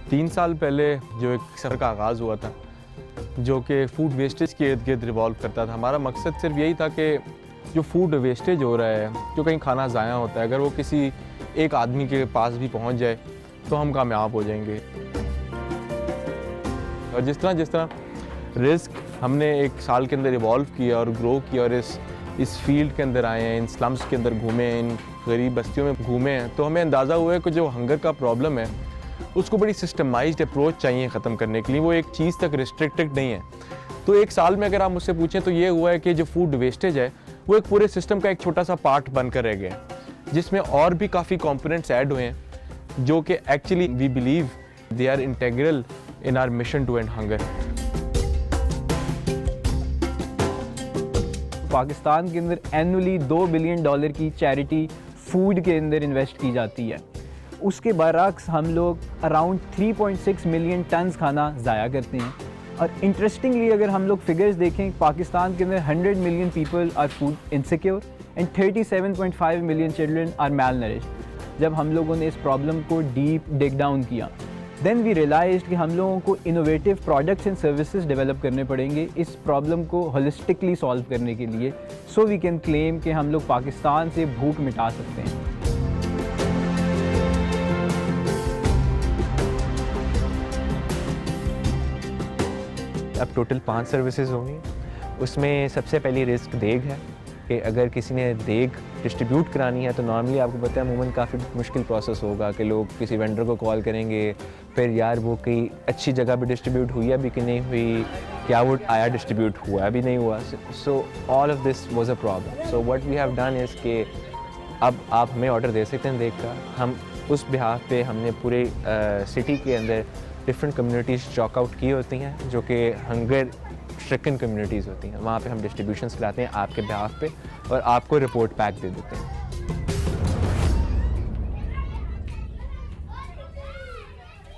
3 साल पहले जो एक सफ़र का आगाज़ हुआ था जो कि फ़ूड वेस्टेज के इर्द गिर्द रिवॉल्व करता था। हमारा मकसद सिर्फ यही था कि जो फूड वेस्टेज हो रहा है, जो कहीं खाना ज़ाया होता है, अगर वो किसी एक आदमी के पास भी पहुंच जाए तो हम कामयाब हो जाएंगे। और जिस तरह रिस्क हमने एक साल के अंदर इवॉल्व किया और ग्रो किया और इस फील्ड के अंदर आए हैं, इन स्लम्स के अंदर घूमे हैं, इन गरीब बस्तियों में घूमे हैं, तो हमें अंदाज़ा हुआ है कि जो हंगर का प्रॉब्लम है उसको बड़ी सिस्टमाइज्ड अप्रोच चाहिए ख़त्म करने के लिए। वो एक चीज़ तक रिस्ट्रिक्टेड नहीं है। तो एक साल में अगर आप मुझसे पूछें तो ये हुआ है कि जो फूड वेस्टेज है वो एक पूरे सिस्टम का एक छोटा सा पार्ट बनकर रह गया है, जिसमें और भी काफ़ी कंपोनेंट्स ऐड हुए हैं जो कि actually we believe they are integral in our mission to end hunger. Pakistan के अंदर एनुअली $2 बिलियन की चैरिटी फूड के अंदर इन्वेस्ट की जाती है। उसके बरअक्स हम लोग अराउंड 3.6 मिलियन टन्स खाना ज़ाया करते हैं। और इंटरेस्टिंगली अगर हम लोग फिगर्स देखें, पाकिस्तान के अंदर 100 million people are food insecure and 37.5 million children are malnourished. जब हम लोगों ने इस प्रॉब्लम को डीप डिग डाउन किया, देन वी रियलाइज्ड कि हम लोगों को innovative products and services develop करने पड़ेंगे इस प्रॉब्लम को होलिस्टिकली सॉल्व करने के लिए, सो वी कैन क्लेम कि हम लोग पाकिस्तान से भूख मिटा सकते हैं। अब टोटल 5 सर्विसेज होंगी। उसमें सबसे पहली रिस्क देग है कि अगर किसी ने देग डिस्ट्रीब्यूट करानी है तो नॉर्मली आपको पता है अमूमन काफ़ी मुश्किल प्रोसेस होगा कि लोग किसी वेंडर को कॉल करेंगे, फिर यार वो कहीं अच्छी जगह पे डिस्ट्रीब्यूट हुई है भी कि नहीं हुई, क्या वो आया डिस्ट्रीब्यूट हुआ भी नहीं हुआ। So all of this was a problem. So what we have done is कि अब आप हमें ऑर्डर दे सकते हैं देग का। हम उस बिहाफ पे हमने पूरे सिटी के अंदर डिफरेंट कम्युनिटीज़ चॉक आउट की होती हैं जो कि हंगर स्ट्रिकन कम्युनिटीज़ होती हैं। वहाँ पे हम डिस्ट्रीब्यूशंस कराते हैं आपके बिहाफ पे और आपको रिपोर्ट पैक दे देते हैं।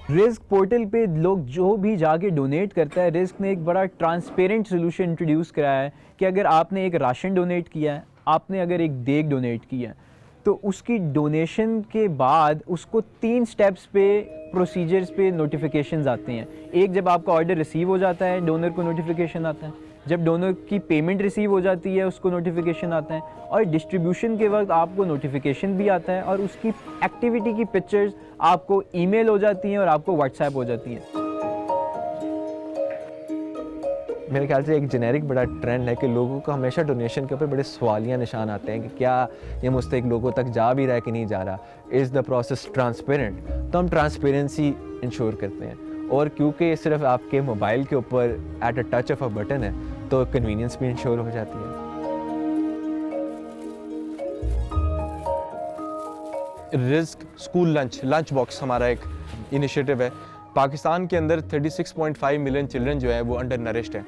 रिस्क पोर्टल पे लोग जो भी जाके डोनेट करता है, रिस्क ने एक बड़ा ट्रांसपेरेंट सोल्यूशन इंट्रोड्यूस कराया है कि अगर आपने एक राशन डोनेट किया है, आपने अगर एक देग डोनेट किया है, तो उसकी डोनेशन के बाद उसको 3 स्टेप्स पे प्रोसीजर्स पे नोटिफिकेशंस आते हैं। एक, जब आपका ऑर्डर रिसीव हो जाता है डोनर को नोटिफिकेशन आता है, जब डोनर की पेमेंट रिसीव हो जाती है उसको नोटिफिकेशन आता है, और डिस्ट्रीब्यूशन के वक्त आपको नोटिफिकेशन भी आता है और उसकी एक्टिविटी की पिक्चर्स आपको ईमेल हो जाती हैं और आपको व्हाट्सएप हो जाती हैं। मेरे ख्याल से एक जेनेरिक बड़ा ट्रेंड है कि लोगों को हमेशा डोनेशन के ऊपर बड़े सवालिया निशान आते हैं कि क्या ये मुस्तहिक लोगों तक जा भी रहा है कि नहीं जा रहा, इज़ द प्रोसेस ट्रांसपेरेंट। तो हम ट्रांसपेरेंसी इंश्योर करते हैं, और क्योंकि सिर्फ आपके मोबाइल के ऊपर at a touch of a button है तो कन्वीनियंस भी इंश्योर हो जाती है। रिस्क स्कूल लंच बॉक्स हमारा एक इनिशिएटिव है। पाकिस्तान के अंदर 36.5 मिलियन चिल्ड्रन जो है वो अंडर नरिश्ड हैं,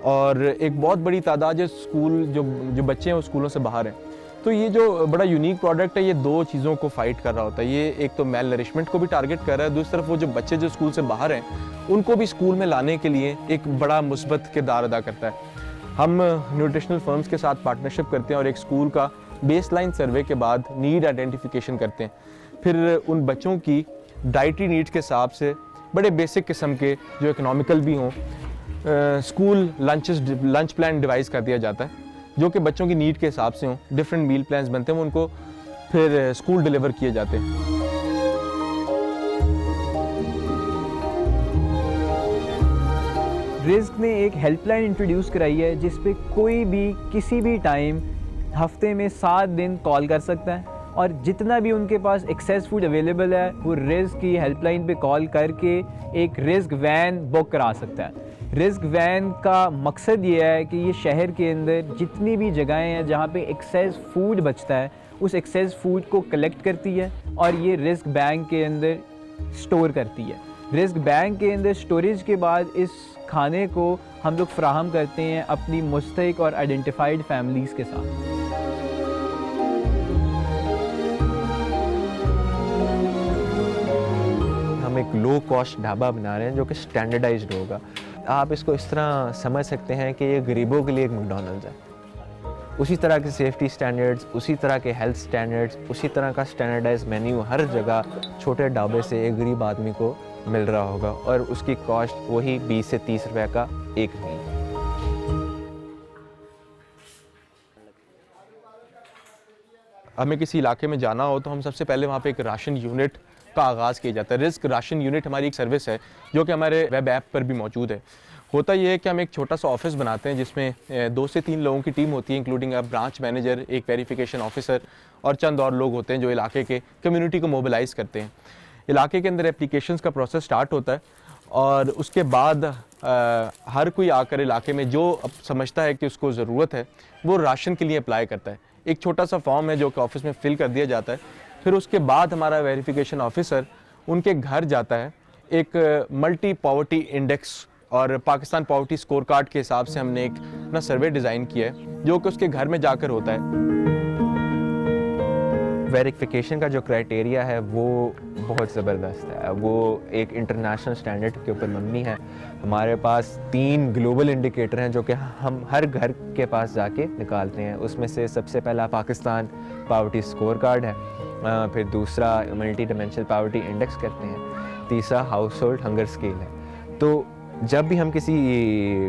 और एक बहुत बड़ी तादाद जो स्कूल जो बच्चे हैं वो स्कूलों से बाहर हैं। तो ये जो बड़ा यूनिक प्रोडक्ट है, ये 2 चीज़ों को फाइट कर रहा होता है। ये एक तो मेल नरिशमेंट को भी टारगेट कर रहा है, दूसरी तरफ वो जो बच्चे जो स्कूल से बाहर हैं उनको भी स्कूल में लाने के लिए एक बड़ा मुस्बत किरदार अदा करता है। हम न्यूट्रिशनल फर्म्स के साथ पार्टनरशिप करते हैं और एक स्कूल का बेसलाइन सर्वे के बाद नीड आइडेंटिफिकेशन करते हैं। फिर उन बच्चों की डाइटरी नीड्स के हिसाब से बड़े बेसिक किस्म के जो इकोनॉमिकल भी हों स्कूल लंच प्लान डिवाइस कर दिया जाता है जो कि बच्चों की नीड के हिसाब से हों। डिफरेंट मील प्लान्स बनते हैं, वो उनको फिर स्कूल डिलीवर किए जाते हैं। रिस्क ने एक हेल्पलाइन इंट्रोड्यूस कराई है जिस पे कोई भी किसी भी टाइम हफ्ते में 7 दिन कॉल कर सकता है, और जितना भी उनके पास एक्सेस फूड अवेलेबल है वो रिस्क की हेल्पलाइन पे कॉल करके एक रिस्क वैन बुक करा सकता है। रिस्क वैन का मकसद ये है कि ये शहर के अंदर जितनी भी जगहें हैं जहाँ पे एक्सेस फूड बचता है उस एक्सेस फूड को कलेक्ट करती है और ये रिस्क बैंक के अंदर स्टोर करती है। रिस्क बैंक के अंदर स्टोरेज के बाद इस खाने को हम लोग फ्राहम करते हैं अपनी मुस्तहिक और आइडेंटिफाइड फैमिलीज़ के साथ। हम एक लो कॉस्ट ढाबा बना रहे हैं जो कि स्टैंडर्डाइज्ड होगा। आप इसको इस तरह समझ सकते हैं कि ये गरीबों के लिए एक मैकडॉनल्ड्स है। उसी तरह के सेफ्टी स्टैंडर्ड्स, उसी तरह के हेल्थ स्टैंडर्ड्स, उसी तरह का स्टैंडर्डाइज मेन्यू हर जगह छोटे ढाबे से एक गरीब आदमी को मिल रहा होगा और उसकी कॉस्ट वही 20 से 30 रुपए का एक मील। हमें किसी इलाके में जाना हो तो हम सबसे पहले वहाँ पे एक राशन यूनिट का आगाज़ किया जाता है। रिस्क राशन यूनिट हमारी एक सर्विस है जो कि हमारे वेब ऐप पर भी मौजूद है। होता ये है कि हम एक छोटा सा ऑफिस बनाते हैं जिसमें 2 से 3 लोगों की टीम होती है, इंक्लूडिंग अ ब्रांच मैनेजर, एक वेरिफिकेशन ऑफिसर और चंद और लोग होते हैं जो इलाके के कम्युनिटी को मोबिलाइज़ करते हैं। इलाके के अंदर एप्लीकेशंस का प्रोसेस स्टार्ट होता है और उसके बाद हर कोई आकर इलाके में जो अब समझता है कि उसको ज़रूरत है वो राशन के लिए अप्लाई करता है। एक छोटा सा फॉर्म है जो कि ऑफिस में फिल कर दिया जाता है। फिर उसके बाद हमारा वेरिफिकेशन ऑफिसर उनके घर जाता है। एक मल्टी पॉवर्टी इंडेक्स और पाकिस्तान पॉवर्टी स्कोर कार्ड के हिसाब से हमने एक ना सर्वे डिज़ाइन किया है जो कि उसके घर में जाकर होता है। वेरिफिकेशन का जो क्राइटेरिया है वो बहुत ज़बरदस्त है, वो एक इंटरनेशनल स्टैंडर्ड के ऊपर मबनी है। हमारे पास 3 ग्लोबल इंडिकेटर हैं जो कि हम हर घर के पास जाके निकालते हैं। उसमें से सबसे पहला पाकिस्तान पॉवर्टी स्कोर कार्ड है, फिर दूसरा मल्टी डायमेंशनल पॉवर्टी इंडेक्स करते हैं, तीसरा हाउस होल्ड हंगर स्केल है। तो जब भी हम किसी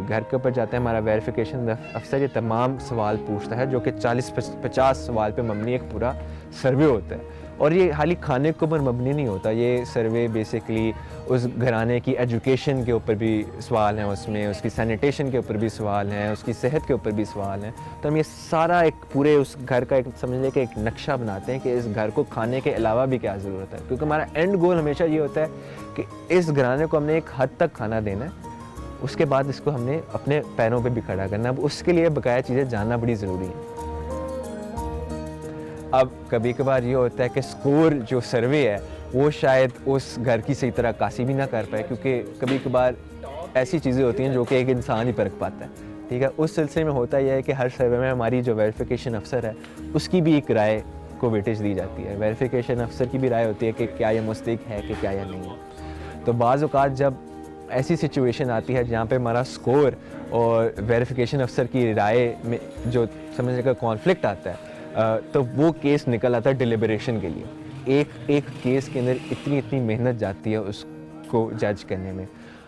घर के ऊपर जाते हैं हमारा वेरिफिकेशन अफसर ये तमाम सवाल पूछता है जो कि 40-50 सवाल पे मबनी एक पूरा सर्वे होता है। और ये खाली खाने के ऊपर मबनी नहीं होता, ये सर्वे बेसिकली उस घराने की एजुकेशन के ऊपर भी सवाल हैं, उसमें उसकी सैनिटेशन के ऊपर भी सवाल हैं, उसकी सेहत के ऊपर भी सवाल हैं। तो हम ये सारा एक पूरे उस घर का एक समझ लें कि एक नक्शा बनाते हैं कि इस घर को खाने के अलावा भी क्या ज़रूरत है, क्योंकि हमारा एंड गोल हमेशा ये होता है कि इस घराने को हमने एक हद तक खाना देना है, उसके बाद इसको हमने अपने पैरों पे भी खड़ा करना है। अब उसके लिए बकाया चीज़ें जानना बड़ी ज़रूरी है। अब कभी कभार ये होता है कि स्कोर जो सर्वे है वो शायद उस घर की सही तरह कासी भी ना कर पाए, क्योंकि कभी कभार ऐसी चीज़ें होती हैं जो कि एक इंसान ही परख पाता है। ठीक है, उस सिलसिले में होता यह है कि हर सर्वे में हमारी जो वेरिफिकेशन अफसर है उसकी भी एक राय को वेटेज दी जाती है। वेरिफिकेशन अफसर की भी राय होती है कि क्या यह मुस्तहिक है कि क्या यह नहीं है। तो बाज़ औक़ात जब ऐसी सिचुएशन आती है जहाँ पे हमारा स्कोर और वेरिफिकेशन अफसर की राय में जो समझने का कॉन्फ्लिक्ट आता है तो वो केस निकल आता है डिलिबरेशन के लिए। एक केस के अंदर इतनी मेहनत जाती है उसको जज करने में,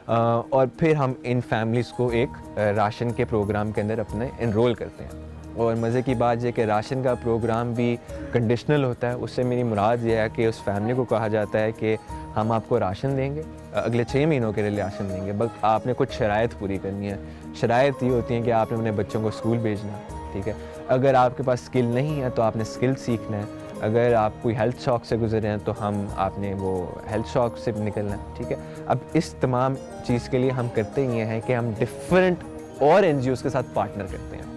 और फिर हम इन फैमिलीज़ को एक राशन के प्रोग्राम के अंदर अपने इनरोल करते हैं। और मज़े की बात यह कि राशन का प्रोग्राम भी कंडीशनल होता है। उससे मेरी मुराद ये है कि उस फैमिली को कहा जाता है कि हम आपको राशन देंगे, अगले 6 महीनों के लिए राशन देंगे, बस आपने कुछ शराइत पूरी करनी है। शराइत ये होती हैं कि आपने अपने बच्चों को स्कूल भेजना है। ठीक है, अगर आपके पास स्किल नहीं है तो आपने स्किल सीखना है। अगर आप कोई हेल्थ शॉक से गुजरे हैं तो आपने वो हेल्थ शॉक से निकलना है। ठीक है, अब इस तमाम चीज़ के लिए हम करते ये हैं कि हम डिफरेंट और NGOs के साथ पार्टनर करते हैं।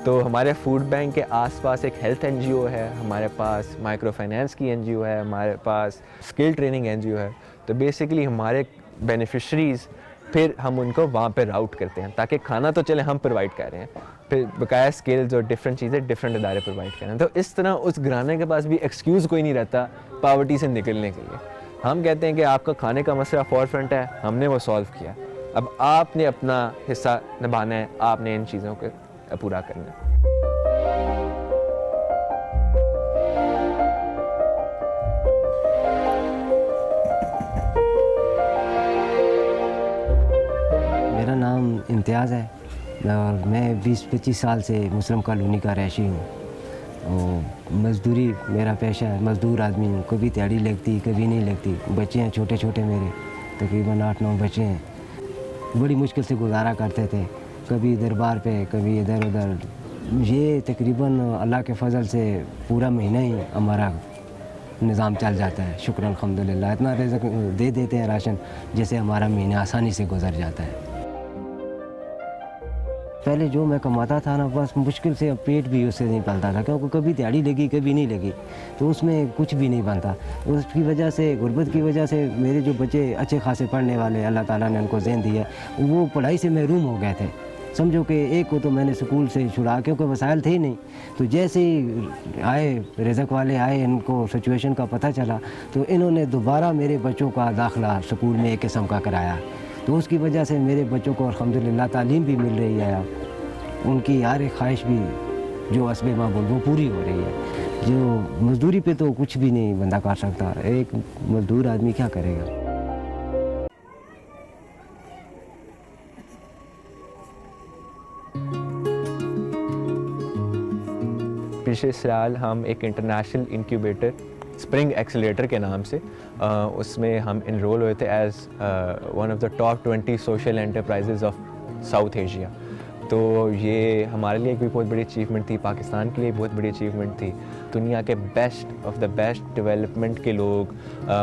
तो हमारे फूड बैंक के आसपास एक हेल्थ NGO है, हमारे पास माइक्रो फाइनेंस की NGO है, हमारे पास स्किल ट्रेनिंग NGO है। तो बेसिकली हमारे बेनिफिशरीज़ फिर हम उनको वहाँ पे राउट करते हैं ताकि खाना तो चले हम प्रोवाइड कर रहे हैं, फिर बकाया स्किल्स और डिफरेंट चीज़ें डिफरेंट इदारे प्रोवाइड कर रहे हैं। तो इस तरह उस घराने के पास भी एक्सक्यूज़ कोई नहीं रहता पावर्टी से निकलने के लिए। हम कहते हैं कि आपका खाने का मसला फॉर फ्रंट है, हमने वो सॉल्व किया, अब आपने अपना हिस्सा निभाना है, आपने इन चीज़ों को पूरा करना है। मेरा नाम इम्तियाज़ है और मैं 20-25 साल से मुस्लिम कॉलोनी का रहशी हूँ। और मज़दूरी मेरा पेशा है, मज़दूर आदमी हूँ। कभी दिहाड़ी लगती कभी नहीं लगती। बच्चे हैं छोटे छोटे, मेरे तकरीबन 8-9 बच्चे हैं। बड़ी मुश्किल से गुजारा करते थे, कभी दरबार पे कभी इधर उधर। ये तकरीबन अल्लाह के फजल से पूरा महीना ही हमारा निज़ाम चल जाता है। शुक्र अल्हम्दुलिल्लाह, इतना रिज़्क़ दे देते हैं राशन जिससे हमारा महीना आसानी से गुजर जाता है। पहले जो मैं कमाता था ना, बस मुश्किल से पेट भी उससे नहीं पलता था, क्योंकि कभी दिहाड़ी लगी कभी नहीं लगी, तो उसमें कुछ भी नहीं बनता। उसकी वजह से, गुर्बत की वजह से मेरे जो बच्चे अच्छे खासे पढ़ने वाले अल्लाह ताला ने उनको ज़हन दिया, वो पढ़ाई से महरूम हो गए थे। समझो कि एक को तो मैंने स्कूल से छुड़ा, क्योंकि वसाइल थे ही नहीं। तो जैसे ही आए रिज़्क़ वाले आए, इनको सिचुएशन का पता चला, तो इन्होंने दोबारा मेरे बच्चों का दाखिला स्कूल में एक किस्म का कराया। तो उसकी वजह से मेरे बच्चों को अल्हम्दुलिल्लाह तालीम भी मिल रही है, उनकी हर एक ख्वाहिश भी जो असबे मामूल वो पूरी हो रही है। जो मजदूरी पे तो कुछ भी नहीं बंदा कर सकता, एक मजदूर आदमी क्या करेगा। पिछले साल हम एक इंटरनेशनल इंक्यूबेटर स्प्रिंग एक्सेलेरेटर के नाम से उसमें हम इनरोल हुए थे as one of the top 20 social enterprises of South Asia. तो ये हमारे लिए भी बहुत बड़ी अचीवमेंट थी, पाकिस्तान के लिए बहुत बड़ी अचीवमेंट थी। दुनिया के best of the best development के लोग,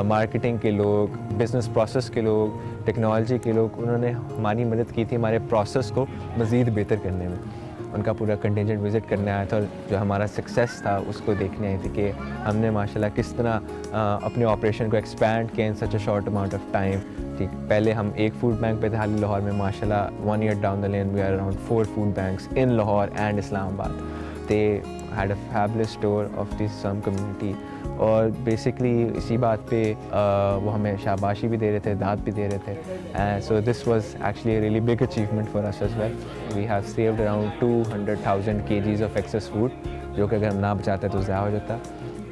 मार्केटिंग के लोग, बिज़नेस प्रोसेस के लोग, टेक्नोलॉजी के लोग, उन्होंने हमारी मदद की थी हमारे प्रोसेस को मज़ीद बेहतर करने में। उनका पूरा कंटिजेंट विज़िट करने आया था और जो हमारा सक्सेस था उसको देखने आई थी कि हमने माशाल्लाह किस तरह अपने ऑपरेशन को एक्सपैंड किया in such a short amount of time. ठीक, पहले हम एक फूड बैंक पे थे हाली लाहौर में, माशाल्लाह 1 year down the lane we are around 4 food banks in Lahore and Islamabad. They had a fabulous tour of the Islam community और बेसिकली इसी बात पे वो हमें शाबाशी भी दे रहे थे, दाद भी दे रहे थे। So this was actually a really big achievement for us as well. We have saved around 200,000 kgs of excess food, जो कि अगर हम ना बचाते तो ज़ाया हो जाता।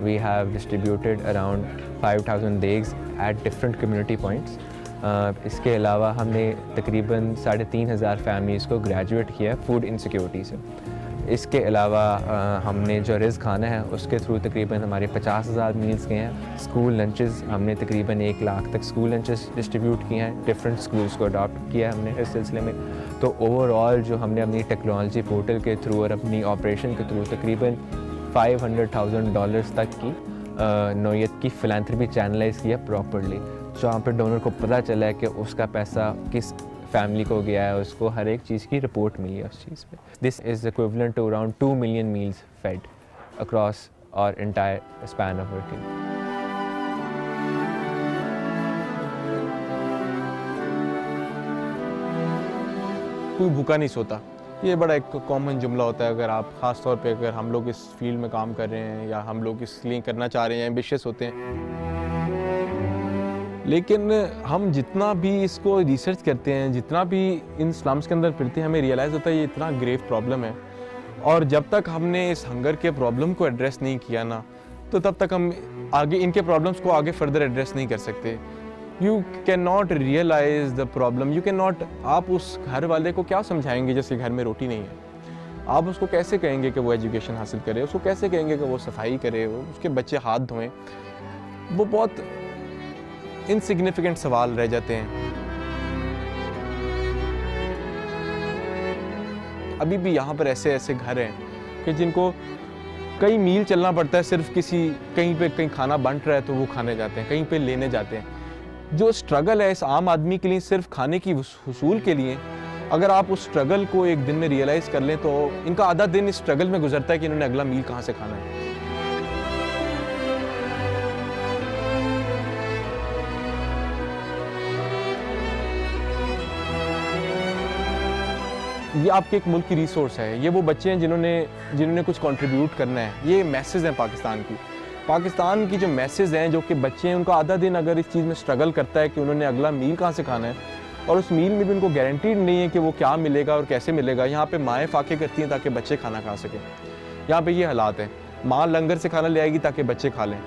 We have distributed around 5,000 degs at different community points. इसके अलावा हमने तकरीबन 3,500 फैमिलीज़ को ग्रेजुएट किया फूड इनसिक्योरिटी से। इसके अलावा हमने जो रिज़्क़ खाना है उसके थ्रू तकरीबन हमारे 50,000 मील्स गए हैं। स्कूल लंचेस हमने तकरीबन 1 लाख तक स्कूल लंचेस डिस्ट्रीब्यूट किए हैं, डिफरेंट स्कूल्स को अडॉप्ट किया है हमने इस सिलसिले में। तो ओवरऑल जो हमने अपनी टेक्नोलॉजी पोर्टल के थ्रू और अपनी ऑपरेशन के थ्रू तकरीबन $500,000 तक की नौयत की फ़िलैंथ्रपी चैनलाइज किया प्रॉपरली, जहाँ पर डोनर को पता चला है कि उसका पैसा किस फैमिली को गया है, उसको हर एक चीज़ की रिपोर्ट मिली है उस चीज़ पे। This is equivalent to around 2 million meals fed across और एंटायर स्पैन ऑफ वर्किंग। कोई भूखा नहीं सोता, ये बड़ा एक कॉमन जुमला होता है। अगर आप ख़ास तौर पे अगर हम लोग इस फील्ड में काम कर रहे हैं या हम लोग इसलिए करना चाह रहे हैं, एम्बिशियस होते हैं, लेकिन हम जितना भी इसको रिसर्च करते हैं, जितना भी इन स्लम्स के अंदर फिरते हैं, हमें रियलाइज़ होता है ये इतना ग्रेव प्रॉब्लम है। और जब तक हमने इस हंगर के प्रॉब्लम को एड्रेस नहीं किया ना, तो तब तक हम आगे इनके प्रॉब्लम्स को आगे फर्दर एड्रेस नहीं कर सकते। You can not realize the problem, you can not, आप उस घर वाले को क्या समझाएंगे जिसके घर में रोटी नहीं है? आप उसको कैसे कहेंगे कि वो एजुकेशन हासिल करे? उसको कैसे कहेंगे कि वो सफाई करे, उसके बच्चे हाथ धोएं? वो बहुत इनसिग्निफिकेंट सवाल रह जाते हैं। अभी भी यहाँ पर ऐसे ऐसे घर हैं कि जिनको कई मील चलना पड़ता है, सिर्फ कहीं खाना बंट रहा है तो वो खाने जाते हैं, कहीं पे लेने जाते हैं। जो स्ट्रगल है इस आम आदमी के लिए सिर्फ खाने की हुसूल के लिए, अगर आप उस स्ट्रगल को एक दिन में रियलाइज़ कर लें तो इनका आधा दिन इस स्ट्रगल में गुजरता है कि इन्होंने अगला मील कहाँ से खाना है। ये आपके एक मुल्क की रिसोर्स है, ये वो बच्चे हैं जिन्होंने कुछ कंट्रीब्यूट करना है। ये मैसेज हैं पाकिस्तान की जो मैसेज हैं, जो कि बच्चे हैं, उनका आधा दिन अगर इस चीज़ में स्ट्रगल करता है कि उन्होंने अगला मील कहाँ से खाना है, और उस मील में भी उनको गारंटीड नहीं है कि वो क्या मिलेगा और कैसे मिलेगा। यहाँ पे माएँ फाके करती हैं ताकि बच्चे खाना खा सकें। यहाँ पे ये हालात हैं, माँ लंगर से खाना ले आएगी ताकि बच्चे खा लें।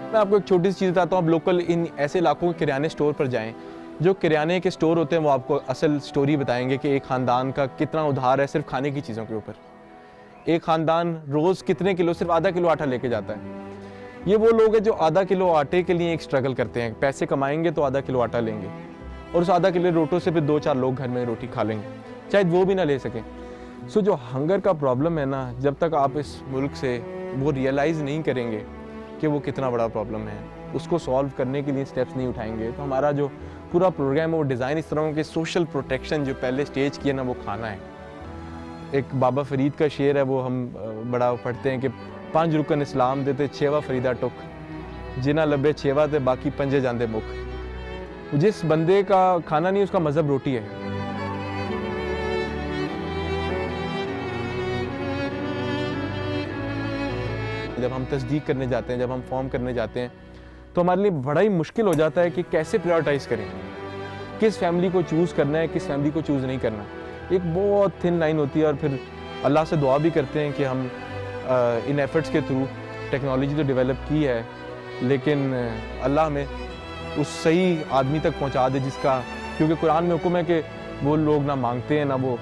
मैं आपको एक छोटी सी चीज़ बताता हूँ। आप लोकल इन ऐसे इलाकों के किराने स्टोर पर जाएँ, जो किराने के स्टोर होते हैं वो आपको असल स्टोरी बताएंगे कि एक ख़ानदान का कितना उधार है सिर्फ खाने की चीज़ों के ऊपर। एक ख़ानदान रोज़ कितने किलो, सिर्फ आधा किलो आटा लेके जाता है। ये वो लोग हैं जो आधा किलो आटे के लिए एक स्ट्रगल करते हैं। पैसे कमाएंगे तो आधा किलो आटा लेंगे और उस आधा किलो रोटों से फिर 2-4 लोग घर में रोटी खा लेंगे, शायद वो भी ना ले सकें। सो जो हंगर का प्रॉब्लम है ना, जब तक आप इस मुल्क से वो रियलाइज़ नहीं करेंगे कि वो कितना बड़ा प्रॉब्लम है, उसको सॉल्व करने के लिए स्टेप्स नहीं उठाएंगे, तो हमारा जो पूरा प्रोग्राम है वो डिज़ाइन इस तरह के सोशल प्रोटेक्शन जो पहले स्टेज किया ना, वो खाना है। एक बाबा फरीद का शेर है, वो हम बड़ा पढ़ते हैं कि 5 रुकन इस्लाम देते 6वां फरीदा टुक, जिना लबे 6वां ते बाकी पंजे जांदे मुख। जिस बंदे का खाना नहीं, उसका मज़हब रोटी है। जब हम तस्दीक करने जाते हैं, जब हम फॉर्म करने जाते हैं, तो हमारे लिए बड़ा ही मुश्किल हो जाता है कि कैसे प्रायोरिटाइज़ करें, किस फैमिली को चूज़ करना है, किस फैमिली को चूज़ नहीं करना। एक बहुत थिन लाइन होती है और फिर अल्लाह से दुआ भी करते हैं कि हम इन एफर्ट्स के थ्रू टेक्नोलॉजी तो डेवलप की है, लेकिन अल्लाह हमें उस सही आदमी तक पहुंचा दे जिसका, क्योंकि कुरान में हुक्म है कि वो लोग ना मांगते हैं ना वो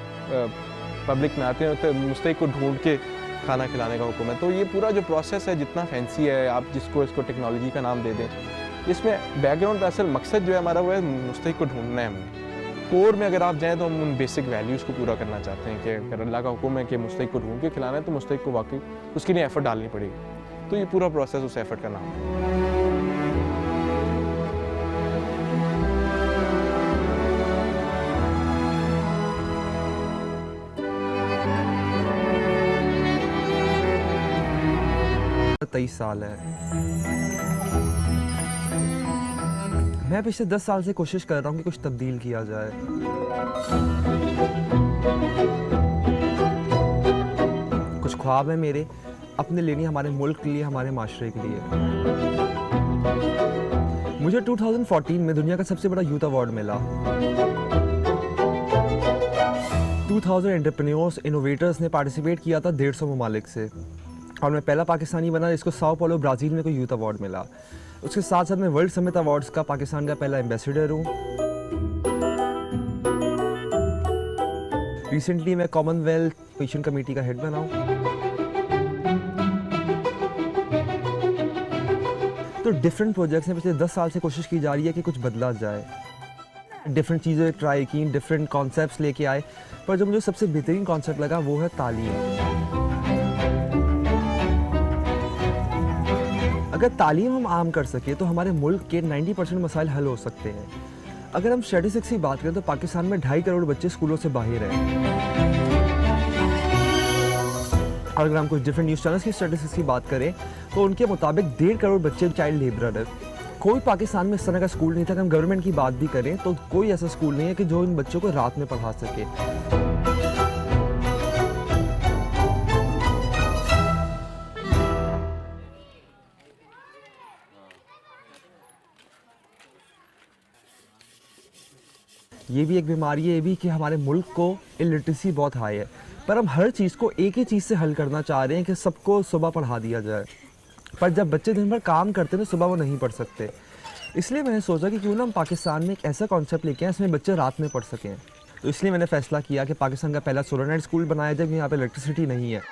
पब्लिक में आते हैं, तो मुस्तहिक को ढूंढ के खाना खिलाने का हुक्म है। तो ये पूरा जो प्रोसेस है जितना फैंसी है, आप जिसको इसको टेक्नोलॉजी का नाम दे दें, इसमें बैकग्राउंड का असल मकसद जो है हमारा वो है मुस्तहिक को ढूंढना है हमने। कोर में अगर आप जाएँ तो हम उन बेसिक वैल्यूज़ को पूरा करना चाहते हैं कि अगर अल्लाह का हुक्म है कि मुस्तहिक को ढूंढ के खिलाना है तो मुस्तहिक को वाकई उसके लिए एफ़र्ट डालनी पड़ेगी। तो ये पूरा प्रोसेस उस एफ़र्ट का नाम है। तेईस साल है। मैं पिछले 10 साल से कोशिश कर रहा हूँ कि कुछ तब्दील किया जाए। कुछ ख्वाब है मेरे अपने लिए नहीं, हमारे मुल्क के लिए, हमारे माशरे के लिए। मुझे 2014 में दुनिया का सबसे बड़ा यूथ अवार्ड मिला। 2000 एंटरप्रेन्योर्स इनोवेटर्स ने पार्टिसिपेट किया था 150 ममालिक से, और मैं पहला पाकिस्तानी बना जिसको साओ पाउलो ब्राज़ील में कोई यूथ अवार्ड मिला। उसके साथ साथ मैं वर्ल्ड समिट अवार्ड्स का पाकिस्तान का पहला एम्बेसडर हूँ। रिसेंटली मैं कॉमनवेल्थ मिशन कमेटी का हेड बना हूँ। तो डिफरेंट प्रोजेक्ट्स में पिछले 10 साल से कोशिश की जा रही है कि कुछ बदला जाए। डिफरेंट चीज़ें ट्राई की, डिफरेंट कॉन्सेप्ट्स लेके आए, पर जो मुझे सबसे बेहतरीन कॉन्सेप्ट लगा वो है तालीम। अगर तालीम हम आम कर सके तो हमारे मुल्क के 90% मसाइल हल हो सकते हैं। अगर हम स्टैटिस्टिक्स की बात करें तो पाकिस्तान में 2.5 करोड़ बच्चे स्कूलों से बाहर हैं। और अगर हम कुछ डिफरेंट न्यूज़ चैनल्स की स्टैटिस्टिक्स की बात करें तो उनके मुताबिक 1.5 करोड़ बच्चे चाइल्ड लेबरर है। कोई पाकिस्तान में इस तरह का स्कूल नहीं था। अगर हम गवर्नमेंट की बात भी करें तो कोई ऐसा स्कूल नहीं है कि जो इन बच्चों को रात में पढ़ा सके। ये भी एक बीमारी है, ये भी कि हमारे मुल्क को इलिटरेसी बहुत हाई है, पर हम हर चीज़ को एक ही चीज़ से हल करना चाह रहे हैं कि सबको सुबह पढ़ा दिया जाए। पर जब बच्चे दिन भर काम करते हैं तो सुबह वो नहीं पढ़ सकते। इसलिए मैंने सोचा कि क्यों ना हम पाकिस्तान में एक ऐसा कॉन्सेप्ट लेके आए इसमें बच्चे रात में पढ़ सकें। तो इसलिए मैंने फ़ैसला किया कि पाकिस्तान का पहला सोलर नाइट स्कूल बनाया जाए। यहाँ पर इलेक्ट्रिसिटी नहीं है,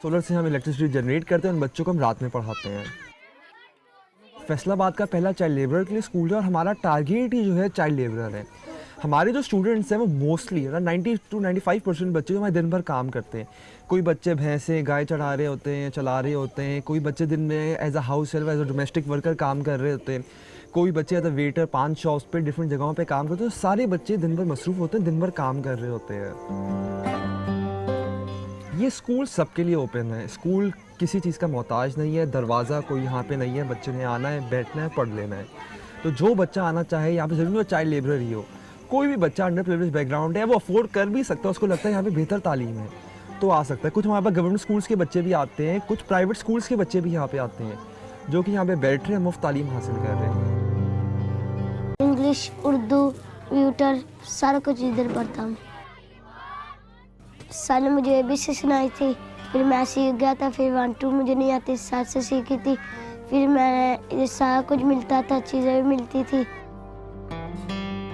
सोलर से हम इलेक्ट्रिसिटी जनरेट करते हैं, उन बच्चों को हम रात में पढ़ाते हैं। फैसलाबाद का पहला चाइल्ड लेबरर के लिए स्कूल है और हमारा टारगेट ही जो है चाइल्ड लेबरर है। हमारे जो स्टूडेंट्स हैं वो मोस्टली 90 to 95% बच्चे जो हमारे दिन भर काम करते हैं। कोई बच्चे भैंसें गाय चढ़ा रहे होते हैं, चला रहे होते हैं। कोई बच्चे दिन में as a house help, as a domestic worker काम कर रहे होते हैं। कोई बच्चे एज अ वेटर पान शॉप्स पे डिफरेंट जगहों पे काम करते हैं। तो सारे बच्चे दिन भर मसरूफ़ होते हैं, दिन भर काम कर रहे होते हैं। ये स्कूल सबके लिए ओपन है। स्कूल किसी चीज़ का मोहताज नहीं है। दरवाज़ा कोई यहाँ पे नहीं है। बच्चे ने आना है, बैठना है, पढ़ लेना है। तो जो बच्चा आना चाहे, यहाँ पे ज़रूरी वो चाइल्ड लेबरर ही हो, कोई भी बच्चा अंडर प्रिविलेज बैकग्राउंड है, वो अफोर्ड कर भी सकता है, उसको लगता है यहाँ पे बेहतर तालीम है तो आ सकता है। कुछ हमारे पास गवर्नमेंट स्कूल्स के बच्चे भी आते हैं, कुछ प्राइवेट स्कूल्स के बच्चे भी यहाँ पे आते हैं जो कि यहाँ पे बैठ रहे हैं, मुफ्त तालीम हासिल कर रहे हैं। इंग्लिश, उर्दू, कंप्यूटर सारा कुछ इधर पढ़ता हूँ। सर ने मुझे ABC सुनाई थी, फिर मैं सीख गया था। फिर 1 2 मुझे नहीं आती, सर से सीखी थी। फिर मैं सारा कुछ मिलता था, चीज़ें भी मिलती थी।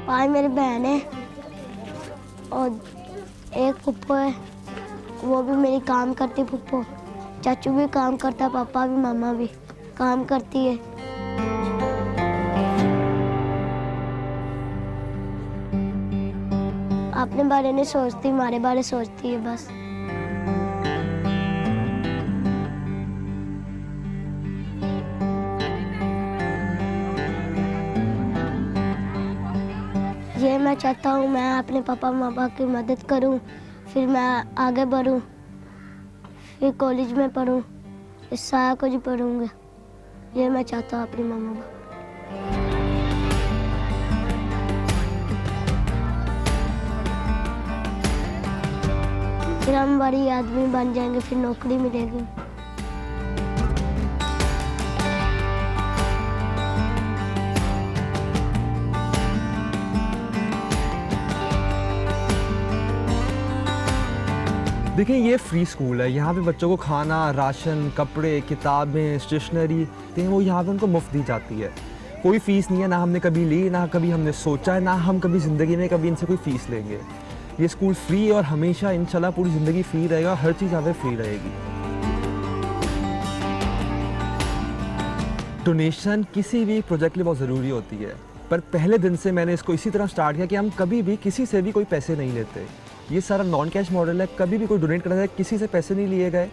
5 मेरी बहन है और एक फुप्पो है, वो भी मेरी काम करती फुप्पो। चाचू भी काम करता, पापा भी, मामा भी काम करती है। अपने बारे में सोचती, हमारे बारे सोचती है बस। ये मैं चाहता हूँ मैं अपने पापा मामा की मदद करूँ, फिर मैं आगे बढ़ूँ, फिर कॉलेज में पढ़ूँ, इस सारा कुछ पढ़ूँगा। ये मैं चाहता हूँ अपनी मामा बाप। फिर हम बड़ी आदमी बन जाएंगे, फिर नौकरी मिलेगी। देखिए ये फ्री स्कूल है, यहाँ पे बच्चों को खाना, राशन, कपड़े, किताबें, स्टेशनरी वो यहाँ पे उनको मुफ्त दी जाती है। कोई फ़ीस नहीं है, ना हमने कभी ली, ना कभी हमने सोचा है, ना हम कभी ज़िंदगी में कभी इनसे कोई फ़ीस लेंगे। ये स्कूल फ्री है और हमेशा इंशाल्लाह पूरी ज़िंदगी फ्री रहेगा, हर चीज़ यहाँ पे फ्री रहेगी। डोनेशन किसी भी प्रोजेक्ट के लिए बहुत ज़रूरी होती है, पर पहले दिन से मैंने इसको इसी तरह स्टार्ट किया कि हम कभी भी किसी से भी कोई पैसे नहीं लेते। ये सारा नॉन कैश मॉडल है, कभी भी कोई डोनेट करना है, किसी से पैसे नहीं लिए गए।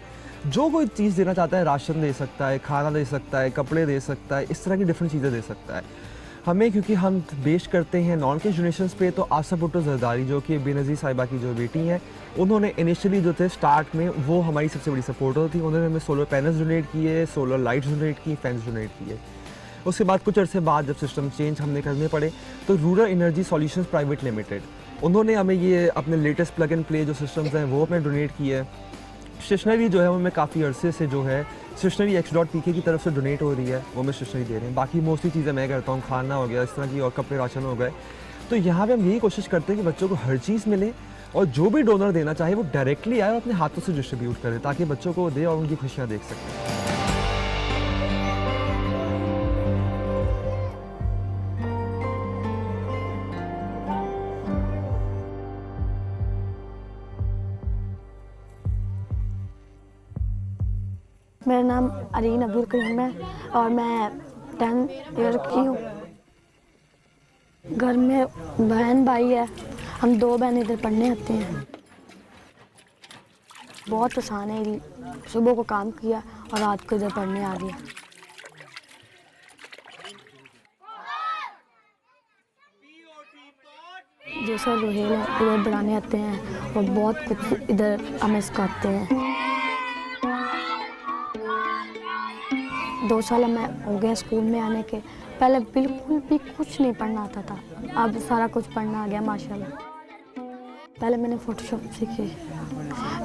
जो कोई चीज़ देना चाहता है, राशन दे सकता है, खाना दे सकता है, कपड़े दे सकता है, इस तरह की डिफरेंट चीज़ें दे सकता है। हमें क्योंकि हम बेस करते हैं नॉन कैश डोनेशंस पे, तो आशा भुट्टो जरदारी जो कि बेनज़ीर साहिबा की जो बेटी हैं, उन्होंने इनिशियली जो थे स्टार्ट में वो हमारी सबसे बड़ी सपोर्टर थी। उन्होंने हमें सोलर पैनल्स डोनेट किए, सोलर लाइट्स डोनेट की, फैंस डोनेट किए। उसके बाद कुछ अरसे बाद जब सिस्टम चेंज हमने करने पड़े तो rural energy solutions private limited, उन्होंने हमें ये अपने लेटेस्ट प्लग एंड प्ले जो सिस्टम्स हैं वो हमें डोनेट किए। स्टेशनरी जो है वो मैं काफ़ी अरसे से जो है स्टेशनरी x.pk की तरफ से डोनेट हो रही है, वो मैं स्टेशनरी दे रहे हैं। बाकी मोस्टली चीज़ें मैं करता हूँ, खाना हो गया इस तरह की, और कपड़े राशन हो गए। तो यहाँ पे हम यही कोशिश करते हैं कि बच्चों को हर चीज़ मिले, और जो भी डोनर देना चाहे वो डायरेक्टली आए और अपने हाथों से डिस्ट्रीब्यूट करे, ताकि बच्चों को दे और उनकी खुशियाँ देख सकें। मेरा नाम अरीन अब्दुल करीम है और मैं 10 ईयर की हूँ। घर में बहन भाई है, हम 2 बहन इधर पढ़ने आते हैं। बहुत आसान है, सुबह को काम किया और रात को इधर पढ़ने आ गया। जो सर रोहेल है इधर पढ़ाने आते हैं और बहुत कुछ इधर हमें सिखाते हैं। 2 साल मैं हो गया स्कूल में आने के। पहले बिल्कुल भी कुछ नहीं पढ़ना आता था, अब सारा कुछ पढ़ना आ गया माशाल्लाह। पहले मैंने फ़ोटोशॉप सीखी,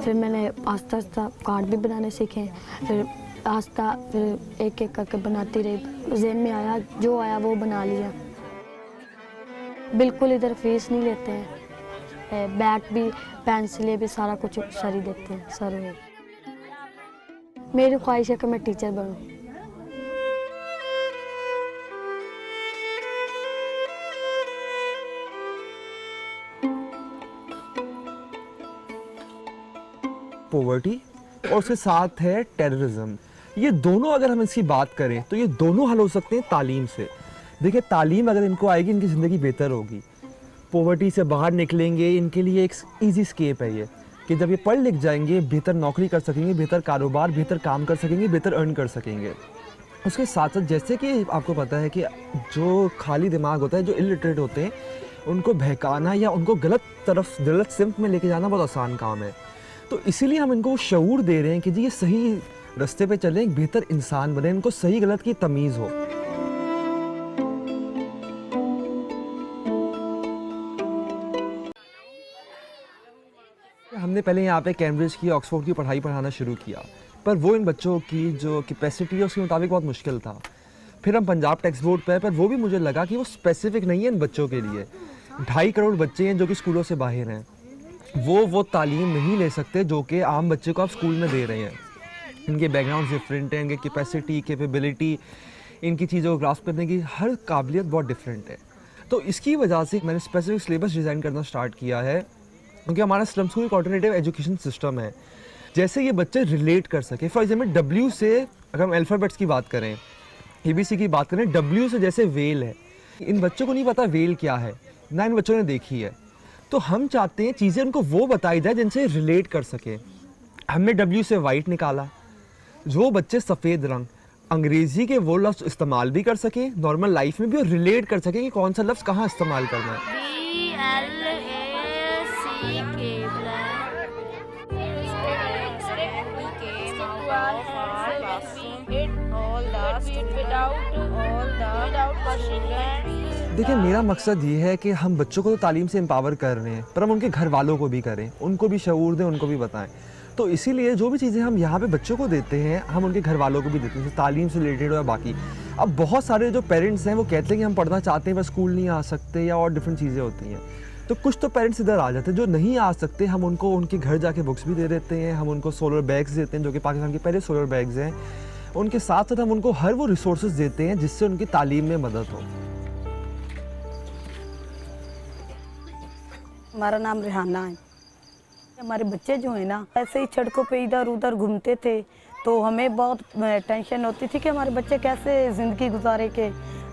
फिर मैंने आस्ता आस्ता कार्ड भी बनाने सीखे, फिर आस्ता फिर एक एक करके बनाती रही। ज़हन में आया, जो आया वो बना लिया। बिल्कुल इधर फीस नहीं लेते हैं, बैग भी, पेंसिलें भी, सारा कुछ सर ही देते हैं सर। मेरी ख्वाहिश है कि मैं टीचर बनूँ। पॉवर्टी और उसके साथ है टेररिज्म। ये दोनों अगर हम इसकी बात करें तो ये दोनों हल हो सकते हैं तालीम से। देखिए तालीम अगर इनको आएगी, इनकी ज़िंदगी बेहतर होगी, पॉवर्टी से बाहर निकलेंगे। इनके लिए एक ईजी स्केप है ये कि जब ये पढ़ लिख जाएंगे, बेहतर नौकरी कर सकेंगे, बेहतर कारोबार, बेहतर काम कर सकेंगे, बेहतर अर्न कर सकेंगे। उसके साथ साथ जैसे कि आपको पता है कि जो खाली दिमाग होता है, जो इलिटरेट होते हैं, उनको बहकाना या उनको गलत सिम्त में लेके जाना बहुत आसान काम है। तो इसीलिए हम इनको शऊर दे रहे हैं कि जी ये सही रास्ते पे चलें, एक बेहतर इंसान बने, इनको सही गलत की तमीज़ हो। हमने पहले यहाँ पे कैम्ब्रिज की, ऑक्सफोर्ड की पढ़ाई पढ़ाना शुरू किया, पर वो इन बच्चों की जो कैपेसिटी है उसके मुताबिक बहुत मुश्किल था। फिर हम पंजाब टेक्स्ट बोर्ड पर वो भी मुझे लगा कि वो स्पेसिफिक नहीं है इन बच्चों के लिए। 2.5 करोड़ बच्चे हैं जो कि स्कूलों से बाहर हैं, वो तालीम नहीं ले सकते जो कि आम बच्चे को आप स्कूल में दे रहे हैं। इनके बैकग्राउंड डिफरेंट हैं, इनकी कैपेसिटी, कैपेबिलिटी, इनकी चीज़ों को ग्रास्प करने की हर काबिलियत बहुत डिफरेंट है। तो इसकी वजह से मैंने स्पेसिफिक सिलेबस डिज़ाइन करना स्टार्ट किया है, क्योंकि हमारा स्लम स्कूल एक ऑल्टरनेटिव एजुकेशन सिस्टम है। जैसे ये बच्चे रिलेट कर सके। फॉर एग्जाम्पल W से अगर हम अल्फ़ाबेट्स की बात करें, ABC की बात करें, W से जैसे वेल है, इन बच्चों को नहीं पता वेल क्या है, ना इन बच्चों ने देखी है। तो हम चाहते हैं चीज़ें उनको वो बताई जाए जिनसे रिलेट कर सके। हमने W से वाइट निकाला, जो बच्चे सफ़ेद रंग अंग्रेज़ी के वो लफ्ज़ इस्तेमाल भी कर सकें नॉर्मल लाइफ में भी, और रिलेट कर सकें कि कौन सा लफ्ज़ कहाँ इस्तेमाल करना है। देखिए मेरा मकसद ये है कि हम बच्चों को तो तालीम से एम्पावर कर रहे हैं, पर हम उनके घर वालों को भी करें, उनको भी शऊर दें, उनको भी बताएं। तो इसीलिए जो भी चीज़ें हम यहाँ पे बच्चों को देते हैं, हम उनके घर वालों को भी देते हैं, तालीम से रिलेटेड हो या बाकी। अब बहुत सारे जो पेरेंट्स हैं वो कहते हैं कि हम पढ़ना चाहते हैं पर स्कूल नहीं आ सकते, या और डिफरेंट चीज़ें होती हैं। तो कुछ तो पेरेंट्स इधर आ जाते हैं, जो नहीं आ सकते हम उनको उनके घर जाके बुक्स भी दे देते हैं, हम उनको सोलर बैग्स देते हैं जो कि पाकिस्तान के पहले सोलर बैग्स हैं। उनके साथ साथ हम उनको हर वो रिसोर्सेज देते हैं जिससे उनकी तालीम में मदद हो। हमारा नाम रिहाना है। हमारे बच्चे जो है ना ऐसे ही सड़कों पे इधर उधर घूमते थे, तो हमें बहुत टेंशन होती थी कि हमारे बच्चे कैसे ज़िंदगी गुजारे के।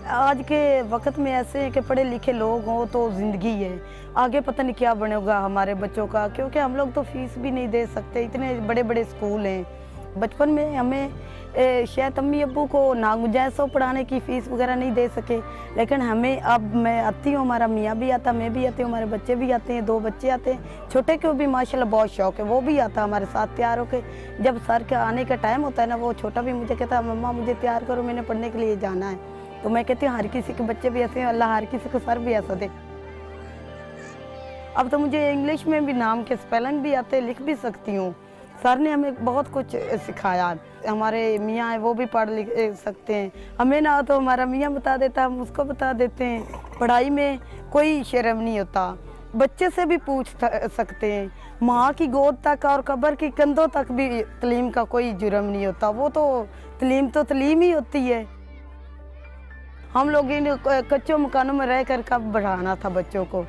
आज के वक्त में ऐसे हैं कि पढ़े लिखे लोग हों तो ज़िंदगी है, आगे पता नहीं क्या बनेगा हमारे बच्चों का, क्योंकि हम लोग तो फीस भी नहीं दे सकते, इतने बड़े बड़े स्कूल हैं। बचपन में हमें शायद अम्मी अब्बू को नागुंजाइश हो पढ़ाने की फ़ीस वगैरह नहीं दे सके, लेकिन हमें अब मैं आती हूँ, हमारा मियाँ भी आता, मैं भी आती हूँ, हमारे बच्चे भी आते हैं, 2 बच्चे आते हैं, छोटे को भी माशाल्लाह बहुत शौक़ है, वो भी आता हमारे साथ तैयार होके। जब सर के आने का टाइम होता है ना, वो छोटा भी मुझे कहता है मम्मा मुझे तैयार करो, मैंने पढ़ने के लिए जाना है। तो मैं कहती हूँ हर किसी के बच्चे भी ऐसे हैं, अल्लाह हर किसी को सर भी ऐसा दे। अब तो मुझे इंग्लिश में भी नाम के स्पेलिंग भी आते, लिख भी सकती हूँ। सर ने हमें बहुत कुछ सिखाया। हमारे मियाँ हैं वो भी पढ़ लिख सकते हैं, हमें ना तो हमारा मियाँ बता देता, हम उसको बता देते हैं। पढ़ाई में कोई शर्म नहीं होता, बच्चे से भी पूछ सकते हैं। माँ की गोद तक और कब्र की कंधों तक भी तलीम का कोई जुर्म नहीं होता, वो तो तलीम ही होती है। हम लोग इन कच्चों मकानों में रह कर कब बढ़ाना था बच्चों को।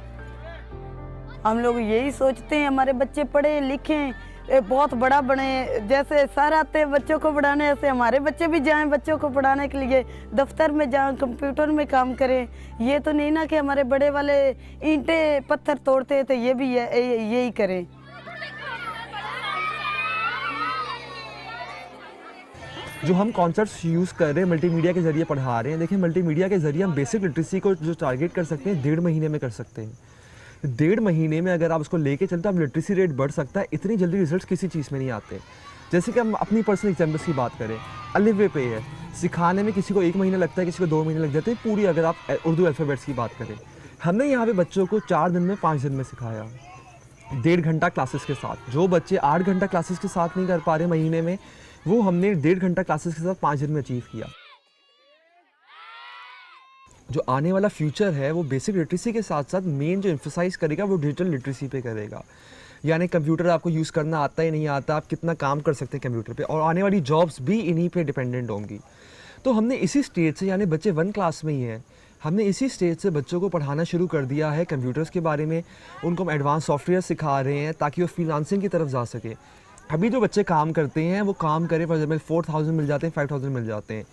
हम लोग यही सोचते हैं हमारे बच्चे पढ़े लिखें, बहुत बड़ा बने, जैसे सर आते हैं बच्चों को पढ़ाने, ऐसे हमारे बच्चे भी जाएं बच्चों को पढ़ाने के लिए, दफ्तर में जाएं, कंप्यूटर में काम करें। ये तो नहीं ना कि हमारे बड़े वाले ईंटें पत्थर तोड़ते हैं तो ये भी यही करें। जो हम कॉन्सेप्ट्स यूज़ कर रहे हैं मल्टीमीडिया के ज़रिए पढ़ा रहे हैं, देखिए मल्टीमीडिया के ज़रिए हम बेसिक लिटरेसी को जो टारगेट कर सकते हैं 1.5 महीने में कर सकते हैं। 1.5 महीने में अगर आप उसको लेके चलते हैं, अब लिटरेसी रेट बढ़ सकता है। इतनी जल्दी रिजल्ट्स किसी चीज़ में नहीं आते। जैसे कि हम अपनी पर्सनल एग्जाम्पल्स की बात करें, अलिफ बे पे है सिखाने में किसी को 1 महीना लगता है, किसी को 2 महीने लग जाते हैं पूरी। अगर आप उर्दू अल्फ़ाबेट्स की बात करें, हमने यहाँ पे बच्चों को 4 दिन में 5 दिन में सिखाया, 1.5 घंटा क्लासेस के साथ। जो बच्चे 8 घंटा क्लासेस के साथ नहीं कर पा रहे महीने में, वो हमने 1.5 घंटा क्लासेस के साथ 5 दिन में अचीव किया। जो आने वाला फ्यूचर है वो बेसिक लिटरेसी के साथ साथ मेन जो एम्फसाइज करेगा वो डिजिटल लिटरेसी पे करेगा। यानी कंप्यूटर आपको यूज़ करना आता ही नहीं आता, आप कितना काम कर सकते हैं कंप्यूटर पे, और आने वाली जॉब्स भी इन्हीं पे डिपेंडेंट होंगी। तो हमने इसी स्टेज से, यानी बच्चे 1 क्लास में ही हैं, हमने इसी स्टेज से बच्चों को पढ़ाना शुरू कर दिया है कंप्यूटर्स के बारे में। उनको हम एडवांस सॉफ्टवेयर सिखा रहे हैं ताकि वो फ्रीलांसिंग की तरफ जा सके। अभी जो बच्चे काम करते हैं वो काम करें, फॉर एग्जाम्पल 4000 मिल जाते हैं, 5000 मिल जाते हैं।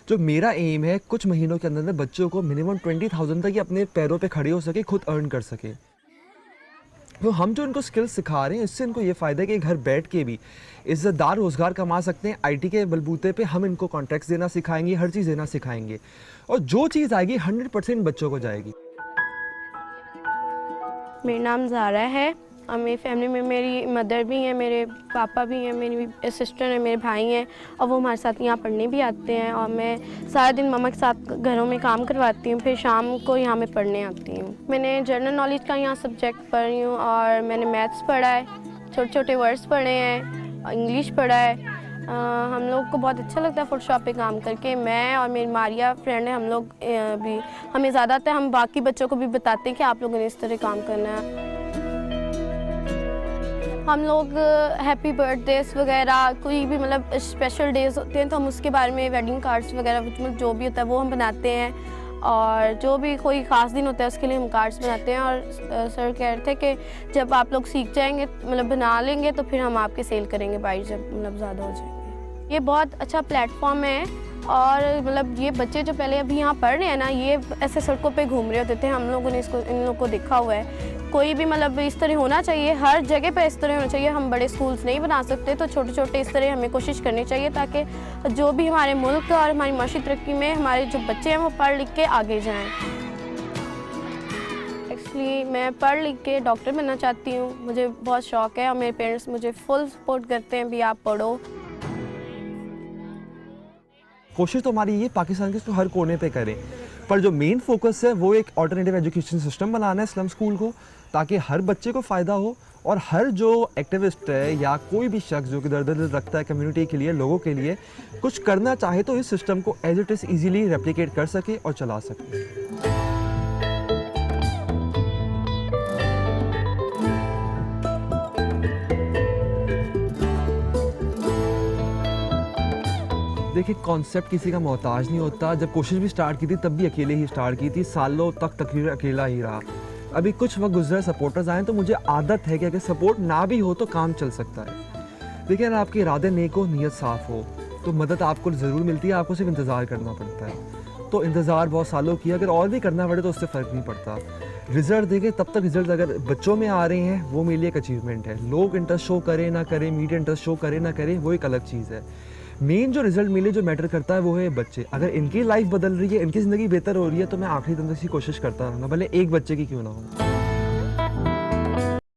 जो मेरा एम है कुछ महीनों के अंदर बच्चों को मिनिमम 20,000 तक ही अपने पैरों पे खड़े हो सके, खुद अर्न कर सके। तो हम जो इनको स्किल्स सिखा रहे हैं इससे इनको ये फ़ायदा है कि घर बैठ के भी इज़्ज़तदार रोज़गार कमा सकते हैं। आईटी के बलबूते पे हम इनको कॉन्ट्रैक्ट्स देना सिखाएंगे, हर चीज़ देना सिखाएंगे, और जो चीज़ आएगी 100% बच्चों को जाएगी। मेरा नाम ज़ारा है और मेरी फैमिली में मेरी मदर भी हैं, मेरे पापा भी हैं, मेरी सिस्टर है, मेरे भाई हैं, और वो हमारे साथ यहाँ पढ़ने भी आते हैं। और मैं सारा दिन मम्मा के साथ घरों में काम करवाती हूँ, फिर शाम को यहाँ में पढ़ने आती हूँ। मैंने जनरल नॉलेज का यहाँ सब्जेक्ट पढ़ रही हूँ, और मैंने मैथ्स पढ़ा है, छोटे छोटे वर्ड्स पढ़े हैं, इंग्लिश पढ़ा है। हम लोग को बहुत अच्छा लगता है फोटोशॉप पे काम करके। मैं और मेरी मारिया फ्रेंड है, हम लोग भी, हमें ज़्यादातर हम बाकी बच्चों को भी बताते हैं कि आप लोगों ने इस तरह काम करना है। हम लोग हैप्पी बर्थडेज वगैरह, कोई भी मतलब स्पेशल डेज होते हैं तो हम उसके बारे में वेडिंग कार्ड्स वगैरह मतलब जो भी होता है वो हम बनाते हैं, और जो भी कोई ख़ास दिन होता है उसके लिए हम कार्ड्स बनाते हैं। और सर कह रहे थे कि जब आप लोग सीख जाएंगे, मतलब बना लेंगे, तो फिर हम आपके सेल करेंगे बाइट जब मतलब ज़्यादा हो जाएंगे। ये बहुत अच्छा प्लेटफॉर्म है, और मतलब ये बच्चे जो पहले अभी यहाँ पढ़ रहे हैं ना, ये ऐसे सड़कों पे घूम रहे होते थे, हम लोगों ने इन लोगों को देखा हुआ है। कोई भी मतलब इस तरह होना चाहिए, हर जगह पे इस तरह होना चाहिए। हम बड़े स्कूल्स नहीं बना सकते, तो छोटे छोटे इस तरह हमें कोशिश करनी चाहिए ताकि जो भी हमारे मुल्क और हमारी माशी तरक्की में हमारे जो बच्चे हैं वो पढ़ लिख के आगे जाएँ। एक्चुअली मैं पढ़ लिख के डॉक्टर बनना चाहती हूँ, मुझे बहुत शौक़ है, और मेरे पेरेंट्स मुझे फुल सपोर्ट करते हैं भी आप पढ़ो। कोशिश तो हमारी ये पाकिस्तान के हर कोने पे करें, पर जो मेन फोकस है वो एक ऑल्टरनेटिव एजुकेशन सिस्टम बनाना है स्लम स्कूल को, ताकि हर बच्चे को फ़ायदा हो, और हर जो एक्टिविस्ट है या कोई भी शख्स जो कि दर्द रखता है कम्युनिटी के लिए, लोगों के लिए कुछ करना चाहे, तो इस सिस्टम को as it is easily replicate कर सके और चला सके। देखिए कॉन्सेप्ट किसी का मोहताज नहीं होता। जब कोशिश भी स्टार्ट की थी तब भी अकेले ही स्टार्ट की थी, सालों तक तकरीबन अकेला ही रहा। अभी कुछ वक्त गुजरा, सपोर्टर्स आए तो मुझे आदत है कि अगर सपोर्ट ना भी हो तो काम चल सकता है। देखिए अगर आपके इरादे नेक हो, नीयत साफ़ हो तो मदद आपको ज़रूर मिलती है, आपको सिर्फ इंतज़ार करना पड़ता है। तो इंतज़ार बहुत सालों किया, अगर और भी करना पड़े तो उससे फ़र्क नहीं पड़ता। रिज़ल्ट देखें तब तक रिज़ल्ट अगर बच्चों में आ रहे हैं वो मेरे लिए एक अचीवमेंट है। लोग इंटरेस्ट शो करें ना करें, मीडिया इंटरेस्ट शो करे ना करे, वो एक अलग चीज़ है। मेन जो रिज़ल्ट मिले, जो मैटर करता है वो है बच्चे। अगर इनकी लाइफ बदल रही है, इनकी ज़िंदगी बेहतर हो रही है तो मैं आखिरी दिन तक की कोशिश करता रहूँगा, भले एक बच्चे की क्यों ना हो।